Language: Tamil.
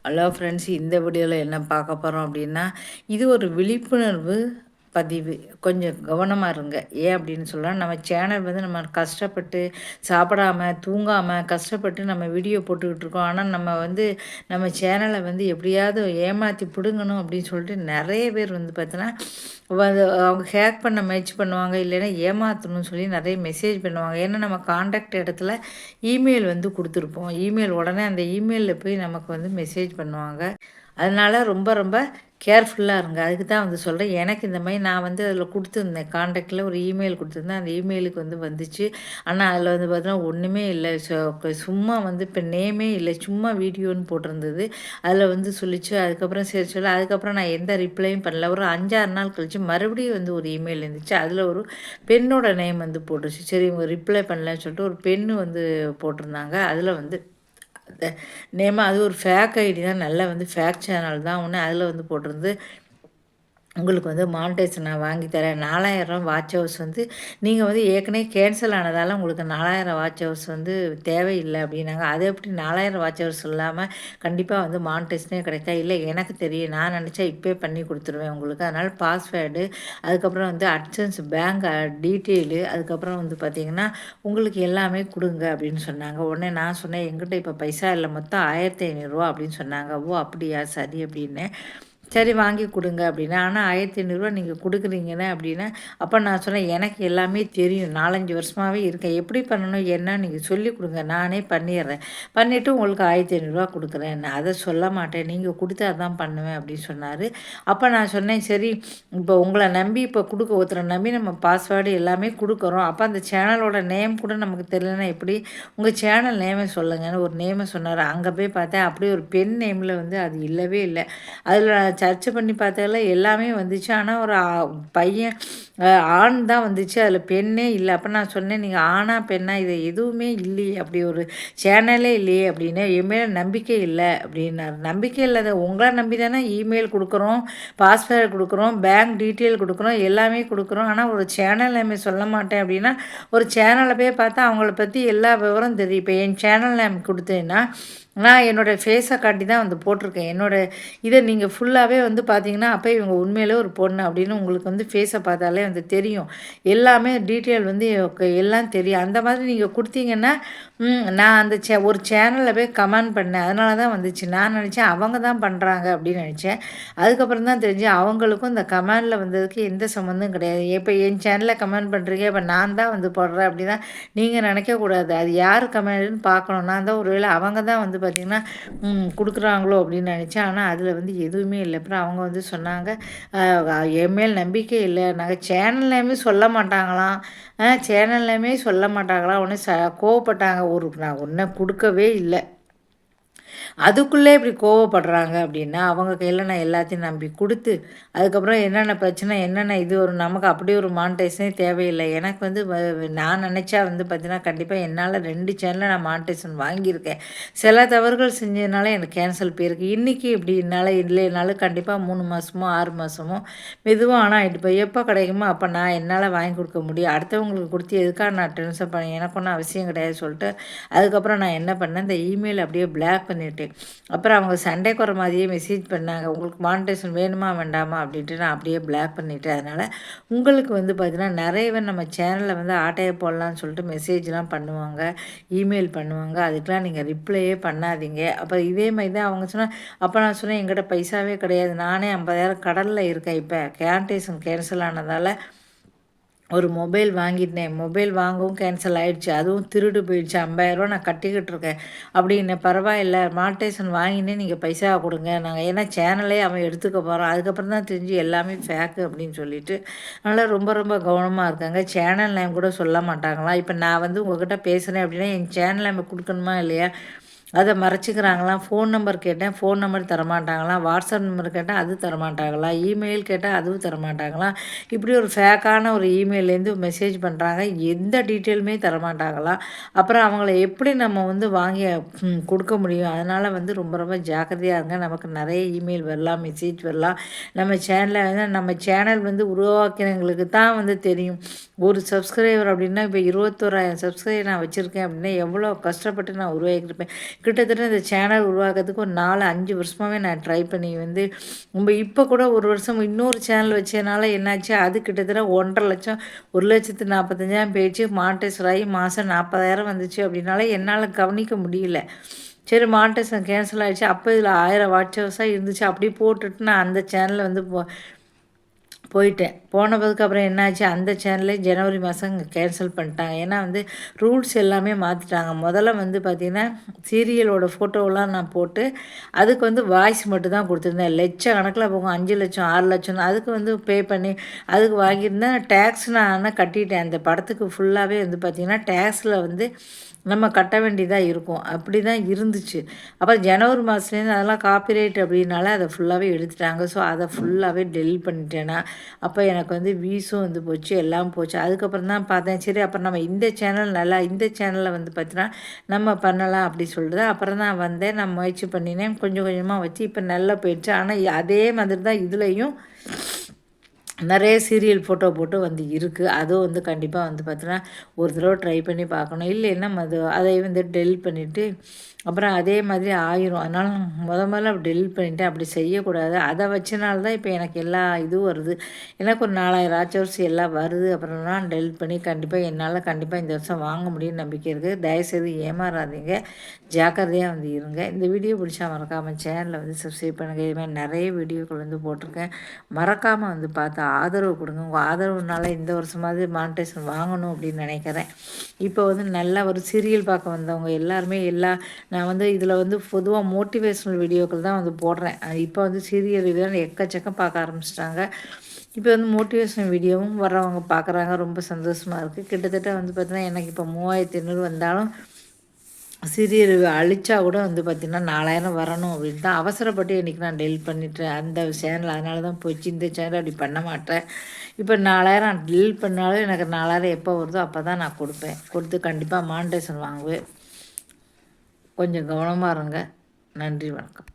ஹலோ ஃப்ரெண்ட்ஸ், இந்த வீடியோவில் என்ன பார்க்க போகிறோம் அப்படின்னா, இது ஒரு விழிப்புணர்வு பதிவு. கொஞ்சம் கவனமாக இருங்க. ஏன் அப்படின்னு சொல்கிறேன், நம்ம சேனல் வந்து நம்ம கஷ்டப்பட்டு சாப்பிடாம தூங்காமல் கஷ்டப்பட்டு நம்ம வீடியோ போட்டுக்கிட்டு இருக்கோம். ஆனால் நம்ம வந்து நம்ம சேனலை வந்து எப்படியாவது ஏமாற்றி பிடுங்கணும் அப்படின்னு சொல்லிட்டு நிறைய பேர் வந்து பார்த்தீங்கன்னா அவங்க ஹேக் பண்ண முயற்சி பண்ணுவாங்க, இல்லைன்னா ஏமாற்றணும்னு சொல்லி நிறைய மெசேஜ் பண்ணுவாங்க. ஏன்னா நம்ம காண்டாக்ட் இடத்துல இமெயில் வந்து கொடுத்துருப்போம். இமெயில் உடனே அந்த இமெயிலில் போய் நமக்கு வந்து மெசேஜ் பண்ணுவாங்க. அதனால ரொம்ப ரொம்ப கேர்ஃபுல்லாக இருங்க. அதுக்கு தான் வந்து சொல்கிறேன். எனக்கு இந்த மாதிரி நான் வந்து அதில் கொடுத்துருந்தேன், காண்டாக்டில் ஒரு இமெயில் கொடுத்துருந்தேன். அந்த இமெயிலுக்கு வந்து வந்துச்சு. ஆனால் அதில் வந்து பார்த்தீங்கன்னா ஒன்றுமே இல்லை. சும்மா வந்து இப்போ நேமே இல்லை, சும்மா வீடியோன்னு போட்டிருந்தது. அதில் வந்து சொல்லிச்சு. அதுக்கப்புறம் சரி சொல்லி அதுக்கப்புறம் நான் எந்த ரிப்ளையும் பண்ணல. ஒரு 5, 6 நாள் கழிச்சு மறுபடியும் வந்து ஒரு இமெயில் இருந்துச்சு. அதில் ஒரு பெண்ணோட நேம் வந்து போட்டுருச்சு. சரி இவங்க ரிப்ளை பண்ணலன்னு சொல்லிட்டு ஒரு பெண்ணு வந்து போட்டிருந்தாங்க. அதில் வந்து அந்த நேம அது ஒரு ஃபேக் ஐடி தான். நல்லா வந்து ஃபேக் சேனல் தான் ஒன்று. அதில் வந்து போட்டிருந்து, உங்களுக்கு வந்து மானிட்டைசேஷன் நான் வாங்கி தரேன். 4000 வாட்ச் ஹவர்ஸ் வந்து நீங்கள் வந்து ஏற்கனவே கேன்சல் ஆனதால் உங்களுக்கு 4000 வாட்ச் ஹவர்ஸ் வந்து தேவையில்லை அப்படின்னாங்க. அது எப்படி 4000 வாட்ச் ஹவர்ஸ் இல்லாமல் கண்டிப்பாக வந்து மானிட்டைசேஷனே கிடைக்கா? இல்லை எனக்கு தெரியும், நான் நினச்சா இப்போயே பண்ணி கொடுத்துருவேன் உங்களுக்கு. அதனால் பாஸ்வேர்டு, அதுக்கப்புறம் வந்து அட்சன்ஸ் பேங்க் டீட்டெயிலு, அதுக்கப்புறம் வந்து பார்த்திங்கன்னா உங்களுக்கு எல்லாமே கொடுங்க அப்படின்னு சொன்னாங்க. உடனே நான் சொன்னேன், எங்கிட்ட இப்போ பைசா இல்லை, மொத்தம் 1500 அப்படின்னு சொன்னாங்க. ஓ அப்படியா, சரி அப்படின்னு. சரி வாங்கி கொடுங்க அப்படின்னா. ஆனால் 1500 நீங்கள் கொடுக்குறீங்கன்னு அப்படின்னா, அப்போ நான் சொன்னேன், எனக்கு எல்லாமே தெரியும், 4, 5 வருஷமாகவே இருக்கேன், எப்படி பண்ணணும் என்ன நீங்கள் சொல்லிக் கொடுங்க, நானே பண்ணிடுறேன், பண்ணிவிட்டு உங்களுக்கு 1500 கொடுக்குறேன், நான் அதை சொல்ல மாட்டேன், நீங்கள் கொடுத்தா தான் பண்ணுவேன் அப்படின்னு சொன்னார். அப்போ நான் சொன்னேன், சரி இப்போ உங்களை நம்பி இப்போ ஒருத்தரை நம்பி நம்ம பாஸ்வேர்டு எல்லாமே கொடுக்குறோம், அப்போ அந்த சேனலோட நேம் கூட நமக்கு தெரியலன்னா எப்படி, உங்கள் சேனல் நேமை சொல்லுங்கன்னு ஒரு நேமை சொன்னார். அங்கே போய் பார்த்தேன், அப்படியே ஒரு பெண் நேமில் வந்து அது இல்லவே இல்லை. அதில் சர்ச் பண்ணி பார்த்தால எல்லாமே வந்துச்சு. ஆனால் ஒரு பையன் ஆண் தான் வந்துச்சு, அதில் பெண்ணே இல்லை. அப்போ நான் சொன்னேன், நீங்கள் ஆணா பெண்ணா இது எதுவுமே இல்லையே, அப்படி ஒரு சேனலே இல்லையே அப்படின்னு. என் மேலே நம்பிக்கை இல்லை அப்படின்னாரு. நம்பிக்கை இல்லாத உங்களை நம்பி தானே இமெயில் கொடுக்குறோம், பாஸ்வேர்டு கொடுக்குறோம், பேங்க் டீட்டெயில் கொடுக்குறோம், எல்லாமே கொடுக்குறோம். ஆனால் ஒரு சேனல் நேம் சொல்ல மாட்டேன் அப்படின்னா, ஒரு சேனலை போய் பார்த்தா அவங்கள பற்றி எல்லா விவரம் தெரியும். இப்போ என் சேனல் நேம் கொடுத்தேன்னா நான் என்னோடய ஃபேஸை காட்டி தான் வந்து போட்டிருக்கேன். இதை நீங்கள் ஃபுல்லாகவே வந்து பார்த்தீங்கன்னா, அப்போ இவங்க உண்மையிலே ஒரு பொண்ணு அப்படின்னு உங்களுக்கு வந்து ஃபேஸை பார்த்தாலே வந்து தெரியும். எல்லாமே டீட்டெயில் வந்து எல்லாம் தெரியும். அந்த மாதிரி நீங்கள் கொடுத்தீங்கன்னா, நான் அந்த ஒரு சேனலில் போய் கமெண்ட் பண்ணேன். அதனால தான் வந்துச்சு. நான் நினச்சேன் அவங்க தான் பண்ணுறாங்க அப்படின்னு நினச்சேன். அதுக்கப்புறம் தான் தெரிஞ்சு அவங்களுக்கும் இந்த கமெண்டில் வந்ததுக்கு எந்த சம்மந்தமும் கிடையாது. இப்போ என் சேனலில் கமெண்ட் பண்ணுறீங்க, இப்போ நான் தான் வந்து போடுறேன் அப்படின்னா நீங்கள் நினைக்கக்கூடாது. அது யார் கமெண்ட்னு பார்க்கணும். நான் தான் ஒருவேளை அவங்க தான் வந்து பார்த்திங்கன்னா குடுக்குறாங்களோ அப்படின்னு நினச்சேன். ஆனால் அதில் வந்து எதுவுமே இல்லை. அப்புறம் அவங்க வந்து சொன்னாங்க, என் மேல் நம்பிக்கை இல்லை, நாங்கள் சேனல் நேமே சொல்ல மாட்டாங்களாம், சேனல் நேமே சொல்ல மாட்டாங்களாம். உடனே கோவப்பட்டாங்க. நான் ஒன்றும் கொடுக்கவே இல்லை, அதுக்குள்ளே இப்படி கோவப்படுறாங்க அப்படின்னா, அவங்க கையில் நான் எல்லாத்தையும் நம்பி கொடுத்து, அதுக்கப்புறம் என்னென்ன பிரச்சனை, என்னென்ன இது ஒரு நமக்கு அப்படி ஒரு மானிட்டைசேஷனே தேவையில்லை. எனக்கு வந்து நான் நினச்சா வந்து பார்த்தீங்கன்னா, கண்டிப்பாக என்னால் 2 சேனலில் நான் மானிட்டைசேஷன் வாங்கியிருக்கேன். சில தவறுகள் செஞ்சதுனால எனக்கு கேன்சல் போயிருக்கு. இன்றைக்கி இப்படி என்னால் இல்லைனாலும் கண்டிப்பாக 3 மாதமோ 6 மாதமோ மெதுவாக ஆனால் இப்போ எப்போ கிடைக்குமோ அப்போ நான் என்னால் வாங்கி கொடுக்க முடியும். அடுத்தவங்களுக்கு கொடுத்து எதுக்காக நான் டென்ஷன் பண்ணேன், எனக்கு ஒன்றும் அவசியம் கிடையாது சொல்லிட்டு, அதுக்கப்புறம் நான் என்ன பண்ணேன், இந்த இமெயில் அப்படியே பிளாக் பண்ணிவிட்டேன். அப்புறம் அவங்க சண்டைக்கு வர மாதிரியே மெசேஜ் பண்ணாங்க, உங்களுக்கு மானிட்டைசேஷன் வேணுமா வேண்டாமா அப்படின்ட்டு. நான் அப்படியே பிளாக் பண்ணிவிட்டேன். அதனால் உங்களுக்கு வந்து பார்த்திங்கன்னா நிறைய பேர் நம்ம சேனலில் வந்து ஆட்டையை போடலான்னு சொல்லிட்டு மெசேஜ்லாம் பண்ணுவாங்க, இமெயில் பண்ணுவாங்க. அதுக்கெலாம் நீங்கள் ரிப்ளையே பண்ணாதீங்க. அப்போ இதே மாதிரி தான் அவங்க சொன்னால், அப்போ நான் சொன்னேன், என்கிட்ட பைசாவே கிடையாது, நானே 50,000 கடலில் இருக்கேன். இப்போ மானிட்டைசேஷன் கேன்சல் ஆனதால் ஒரு மொபைல் வாங்கிட்டேன், மொபைல் வாங்கவும் கேன்சல் ஆகிடுச்சு, அதுவும் திருடு போயிடுச்சு, 50,000 நான் கட்டிக்கிட்டு இருக்கேன் அப்படின்னு. பரவாயில்ல, மானிட்டைசேஷன் வாங்கினே நீங்கள் பைசா கொடுங்க, நாங்கள் ஏன்னா சேனலே அவன் எடுத்துக்க போகிறோம். அதுக்கப்புறம் தான் தெரிஞ்சு எல்லாமே ஃபேக்கு அப்படின்னு சொல்லிட்டு. அதனால் ரொம்ப ரொம்ப கவனமாக இருக்காங்க. சேனல் நேம் கூட சொல்ல மாட்டாங்களாம். இப்போ நான் வந்து உங்கள்கிட்ட பேசுகிறேன் அப்படின்னா என் சேனல் நேம் கொடுக்கணுமா இல்லையா, அதை மறைச்சிக்கிறாங்களாம். ஃபோன் நம்பர் கேட்டேன், ஃபோன் நம்பர் தரமாட்டாங்களாம். வாட்ஸ்அப் நம்பர் கேட்டால் அது தரமாட்டாங்களாம். இமெயில் கேட்டால் அதுவும் தரமாட்டாங்களாம். இப்படி ஒரு ஃபேக்கான ஒரு இமெயிலேருந்து மெசேஜ் பண்ணுறாங்க, எந்த டீட்டெயிலுமே தரமாட்டாங்களாம். அப்புறம் அவங்கள எப்படி நம்ம வந்து வாங்கி கொடுக்க முடியும். அதனால் வந்து ரொம்ப ரொம்ப ஜாக்கிரதையாக இருங்க. நமக்கு நிறைய இமெயில் வரலாம், மெசேஜ் வரலாம். நம்ம சேனல் வந்து உருவாக்கினவங்களுக்கு தான் வந்து தெரியும். ஒரு சப்ஸ்கிரைபர் அப்படின்னா இப்போ 21,000 சப்ஸ்கிரைபர் நான் வச்சுருக்கேன் அப்படின்னா எவ்வளோ கஷ்டப்பட்டு நான் உருவாக்கியிருப்பேன். கிட்டத்தட்ட இந்த சேனல் உருவாக்குறதுக்கு ஒரு 4, 5 வருஷமாகவே நான் ட்ரை பண்ணி வந்து இப்போ கூட ஒரு வருஷம் இன்னொரு சேனல் வச்சதுனால என்னாச்சு, அது கிட்டத்தட்ட 1,50,000 1,45,000 போயிடுச்சு. மானிட்டைசர் ஆகி மாதம் 40,000 வந்துச்சு அப்படின்னால என்னால் கவனிக்க முடியல. சரி மானிட்டைசேஷன் கேன்சல் ஆகிடுச்சு. அப்போ இதில் 1000 வாட்ச் ஹவர்ஸாக இருந்துச்சு. அப்படியே போட்டுட்டு நான் அந்த சேனலில் வந்து போயிட்டேன். போனதுக்கப்புறம் என்னாச்சு, அந்த சேனலே ஜனவரி மாதம் கேன்சல் பண்ணிட்டாங்க. ஏன்னா வந்து ரூல்ஸ் எல்லாமே மாற்றிட்டாங்க. முதல்ல வந்து பார்த்திங்கன்னா சீரியலோட ஃபோட்டோவெலாம் நான் போட்டு அதுக்கு வந்து வாய்ஸ் மட்டும் தான் கொடுத்துருந்தேன். லட்சக்கணக்கில் போகும், 5,00,000 6,00,000 அதுக்கு வந்து பே பண்ணி அதுக்கு வாங்கியிருந்தேன். டேக்ஸ் நான் ஆனால் கட்டிட்டேன். அந்த படத்துக்கு ஃபுல்லாகவே வந்து பார்த்திங்கன்னா டேக்ஸில் வந்து நம்ம கட்ட வேண்டியதாக இருக்கும். அப்படி தான் இருந்துச்சு. அப்புறம் ஜனவரி மாதத்துலேருந்து அதெல்லாம் காப்பிரைட் அப்படின்னால அதை ஃபுல்லாகவே எடுத்துட்டாங்க. ஸோ அதை ஃபுல்லாகவே டெலிட் பண்ணிட்டேன்னா அப்போ எனக்கு வந்து வீஸும் வந்து போச்சு, எல்லாம் போச்சு. அதுக்கப்புறம் தான் பார்த்தேன், சரி அப்புறம் நம்ம இந்த சேனல் நல்லா இந்த சேனலில் வந்து பார்த்தீங்கன்னா நம்ம பண்ணலாம் அப்படி சொல்லிட்டு அப்புறம் தான் வந்தேன். நான் முயற்சி பண்ணினேன், கொஞ்சம் கொஞ்சமாக வச்சு இப்போ நல்லா போயிடுச்சு. ஆனால் அதே மாதிரி தான் இதுலேயும் நிறைய சீரியல் ஃபோட்டோ போட்டு வந்து இருக்குது. அதுவும் வந்து கண்டிப்பாக வந்து பார்த்தீங்கன்னா ஒரு தடவை ட்ரை பண்ணி பார்க்கணும். இல்லைன்னா அதை வந்து டெலிட் பண்ணிவிட்டு அப்புறம் அதே மாதிரி ஆயிரும். அதனால் முதல்ல டெலிட் பண்ணிவிட்டேன். அப்படி செய்யக்கூடாது. அதை வச்சனால தான் இப்போ எனக்கு எல்லா இதுவும் வருது. எனக்கு ஒரு 4,000 வாட்ச் எல்லாம் வருது. அப்புறம் நான் டெலிட் பண்ணி என்னால் கண்டிப்பாக இந்த வருஷம் வாங்க முடியும்னு நம்பிக்கை இருக்குது. தயவுசெய்து ஏமாறாதீங்க, ஜாக்கிரதையாக வந்து இருங்க. இந்த வீடியோ பிடிச்சா மறக்காமல் சேனலை வந்து சப்ஸ்கிரைப் பண்ணுங்கள். இது மாதிரி நிறைய வீடியோக்கள் வந்து போட்டிருக்கேன். மறக்காமல் வந்து பார்த்து ஆதரவு கொடுங்க. உங்கள் ஆதரவுனால இந்த வருஷமாவது மானிட்டைசேஷன் வாங்கணும் அப்படின்னு நினைக்கிறேன். இப்போ வந்து நல்லா ஒரு சீரியல் பார்க்க வந்தவங்க எல்லாருமே நான் வந்து இதில் வந்து பொதுவாக மோட்டிவேஷ்னல் வீடியோக்கள் தான் வந்து போடுறேன். இப்போ வந்து சீரியல் வீடியோ எக்கச்சக்கம் பார்க்க ஆரம்பிச்சிட்டாங்க. இப்போ வந்து மோட்டிவேஷனல் வீடியோவும் வர்றவங்க பார்க்குறாங்க. ரொம்ப சந்தோஷமாக இருக்குது. கிட்டத்தட்ட வந்து பார்த்தீங்கன்னா எனக்கு இப்போ 3,800 வந்தாலும் சீரியல் அழிச்சா கூட வந்து பார்த்திங்கன்னா 4,000 வரணும் அப்படின்னு தான் அவசரப்பட்டு இன்றைக்கி நான் டெலிட் பண்ணிட்டேன் அந்த சேனல். அதனால தான் போச்சு. இந்த சேனல் அப்படி பண்ண மாட்டேன். இப்போ 4,000 டெலிட் பண்ணாலும் எனக்கு 4,000 எப்போ வருதோ அப்போ தான் நான் கொடுத்து கண்டிப்பாக மானிட்டைசேஷன் வாங்குவேன். கொஞ்சம் கவனமாக இருங்க. நன்றி, வணக்கம்.